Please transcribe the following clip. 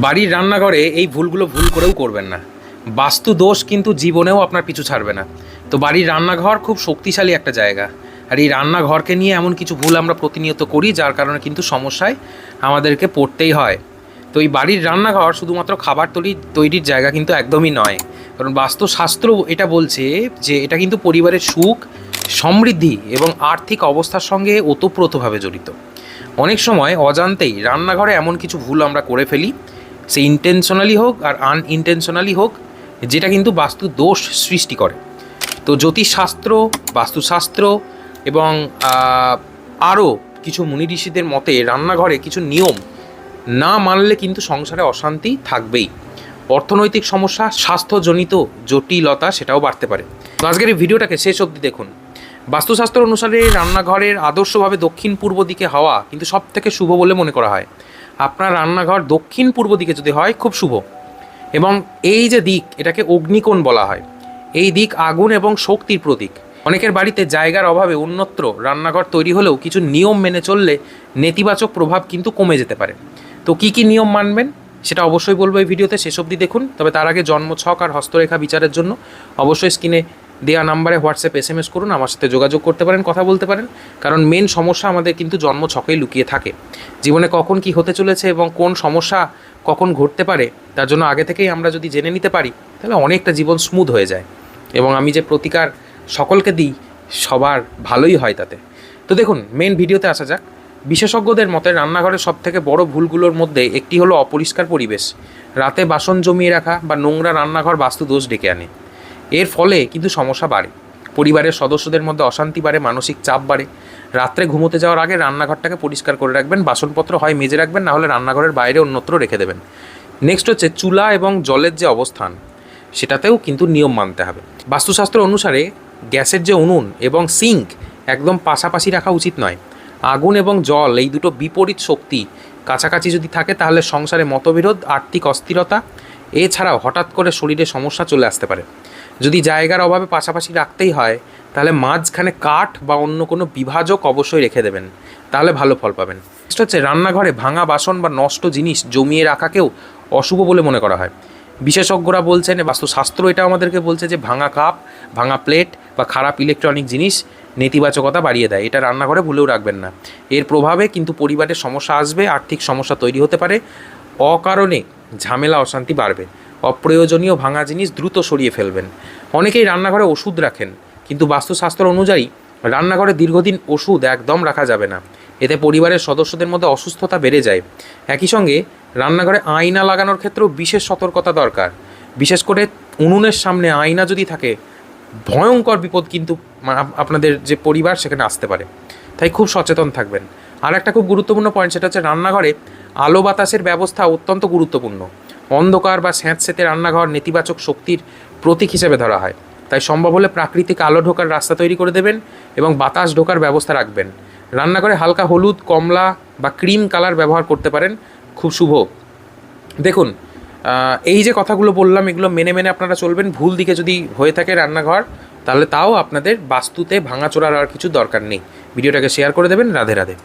বাড়ির রান্নাঘরে এই ভুলগুলো ভুল করেও করবেন না। বাস্তু দোষ কিন্তু জীবনেও আপনার পিছু ছাড়বে না। তো বাড়ির রান্নাঘর খুব শক্তিশালী একটা জায়গা, আর এই রান্নাঘরকে নিয়ে এমন কিছু ভুল আমরা প্রতিনিয়ত করি যার কারণে কিন্তু সমস্যায় আমাদেরকে পড়তেই হয়। তো এই বাড়ির রান্নাঘর শুধুমাত্র খাবার তৈরির জায়গা কিন্তু একদমই নয়, কারণ বাস্তুশাস্ত্র এটা বলছে যে এটা কিন্তু পরিবারের সুখ, সমৃদ্ধি এবং আর্থিক অবস্থার সঙ্গে ওতপ্রোতভাবে জড়িত। অনেক সময় অজান্তেই রান্নাঘরে এমন কিছু ভুল আমরা করে ফেলি, সে ইন্টেনশনালি হোক আর আনইনটেনশনালি হোক, যেটা কিন্তু বাস্তু দোষ সৃষ্টি করে। তো জ্যোতিষশাস্ত্র, বাস্তুশাস্ত্র এবং আরও কিছু মুনি ঋষিদের মতে রান্নাঘরে কিছু নিয়ম না মানলে কিন্তু সংসারে অশান্তি থাকবেই। অর্থনৈতিক সমস্যা, স্বাস্থ্যজনিত জটিলতা সেটাও বাড়তে পারে। তো আজকের এই ভিডিওটাকে শেষ অবধি দেখুন। বাস্তুশাস্ত্র অনুসারে রান্নাঘরের আদর্শভাবে দক্ষিণ পূর্ব দিকে হওয়া কিন্তু সব থেকে শুভ বলে মনে করা হয়। আপনার রান্নাঘর দক্ষিণ পূর্ব দিকে যদি হয় খুব শুভ। এবং এই যে দিক, এটাকে অগ্নিকোণ বলা হয়। এই দিক আগুন এবং শক্তির প্রতীক। অনেকের বাড়িতে জায়গার অভাবে অন্যত্র রান্নাঘর তৈরি হলেও কিছু নিয়ম মেনে চললে নেতিবাচক প্রভাব কিন্তু কমে যেতে পারে। তো কী কী নিয়ম মানবেন সেটা অবশ্যই বলবো এই ভিডিওতে, শেষ অবধি দেখুন। তবে তার আগে জন্মছক আর হস্তরেখা বিচারের জন্য অবশ্যই স্ক্রিনে দেওয়া নাম্বারে হোয়াটসঅ্যাপ SMS করুন, আমার সাথে যোগাযোগ করতে পারেন, কথা বলতে পারেন। কারণ মেন সমস্যা আমাদের কিন্তু জন্মছকেই লুকিয়ে থাকে। জীবনে কখন কি হতে চলেছে এবং কোন সমস্যা কখন ঘটতে পারে তার জন্য আগে থেকেই আমরা যদি জেনে নিতে পারি তাহলে অনেকটা জীবন স্মুথ হয়ে যায়। এবং আমি যে প্রতিকার সকলকে দিই সবার ভালোই হয় তাতে। তো দেখুন, মেন ভিডিওতে আসা যাক। বিশেষজ্ঞদের মতে রান্নাঘরের সবথেকে বড় ভুলগুলোর মধ্যে একটি হলো অপরিষ্কার পরিবেশ। রাতে বাসন জমিয়ে রাখা বা নোংরা রান্নাঘর বাস্তু দোষ ডেকে আনে। এর ফলে কিন্তু সমস্যা বাড়ে, পরিবারের সদস্যদের মধ্যে অশান্তি বাড়ে, মানসিক চাপ বাড়ে। রাত্রে ঘুমোতে যাওয়ার আগে রান্নাঘরটাকে পরিষ্কার করে রাখবেন, বাসনপত্র হয় মেজে রাখবেন, না হলে রান্নাঘরের বাইরে অন্যত্র রেখে দেবেন। নেক্সট হচ্ছে চুলা এবং জলের যে অবস্থান সেটাতেও কিন্তু নিয়ম মানতে হবে। বাস্তুশাস্ত্র অনুসারে গ্যাসের যে উনুন এবং সিঙ্ক একদম পাশাপাশি রাখা উচিত নয়। আগুন এবং জল এই দুটো বিপরীত শক্তি কাছাকাছি যদি থাকে তাহলে সংসারে মতবিরোধ, আর্থিক অস্থিরতা, এছাড়াও হঠাৎ করে শরীরে সমস্যা চলে আসতে পারে। যদি জায়গার অভাবে পাশাপাশি রাখতেই হয় তাহলে মাঝখানে কাঠ বা অন্য কোনো বিভাজক অবশ্যই রেখে দেবেন, তাহলে ভালো ফল পাবেন। নেক্সট হচ্ছে রান্নাঘরে ভাঙা বাসন বা নষ্ট জিনিস জমিয়ে রাখাকেও অশুভ বলে মনে করা হয়। বিশেষজ্ঞরা বলছেন, বাস্তুশাস্ত্র এটা আমাদেরকে বলছে যে ভাঙা কাপ, ভাঙা প্লেট বা খারাপ ইলেকট্রনিক জিনিস নেতিবাচকতা বাড়িয়ে দেয়। এটা রান্নাঘরে ভুলেও রাখবেন না। এর প্রভাবে কিন্তু পরিবারের সমস্যা আসবে, আর্থিক সমস্যা তৈরি হতে পারে, অকারণে ঝামেলা অশান্তি বাড়বে। অপ্রয়োজনীয় ভাঙা জিনিস দ্রুত সরিয়ে ফেলবেন। অনেকেই রান্নাঘরে ওষুধ রাখেন, কিন্তু বাস্তুশাস্ত্র অনুযায়ী রান্নাঘরে দীর্ঘদিন ওষুধ একদম রাখা যাবে না। এতে পরিবারের সদস্যদের মধ্যে অসুস্থতা বেড়ে যায়। একই সঙ্গে রান্নাঘরে আয়না লাগানোর ক্ষেত্রেও বিশেষ সতর্কতা দরকার। বিশেষ করে উনুনের সামনে আয়না যদি থাকে, ভয়ঙ্কর বিপদ কিন্তু আপনাদের যে পরিবার সেখানে আসতে পারে। তাই খুব সচেতন থাকবেন। আর একটা খুব গুরুত্বপূর্ণ পয়েন্ট, সেটা হচ্ছে রান্নাঘরে আলো বাতাসের ব্যবস্থা অত্যন্ত গুরুত্বপূর্ণ। অন্ধকার বা স্যাঁতস্যাঁতে রান্নাঘর নেতিবাচক শক্তির প্রতীক হিসেবে ধরা হয়। তাই সম্ভব হলে প্রাকৃতিক আলো ঢোকার রাস্তা তৈরি করে দেবেন এবং বাতাস ঢোকার ব্যবস্থা রাখবেন। রান্নাঘরে হালকা হলুদ, কমলা বা ক্রিম কালার ব্যবহার করতে পারেন, খুব শুভ। দেখুন, এই যে কথাগুলো বললাম এগুলো মেনে মেনে আপনারা চলবেন। ভুল দিকে যদি হয়ে থাকে রান্নাঘর তাহলে তাও আপনাদের বাস্তুতে ভাঙাচোরার আর কিছু দরকার নেই। ভিডিওটাকে শেয়ার করে দেবেন। রাধে রাধে।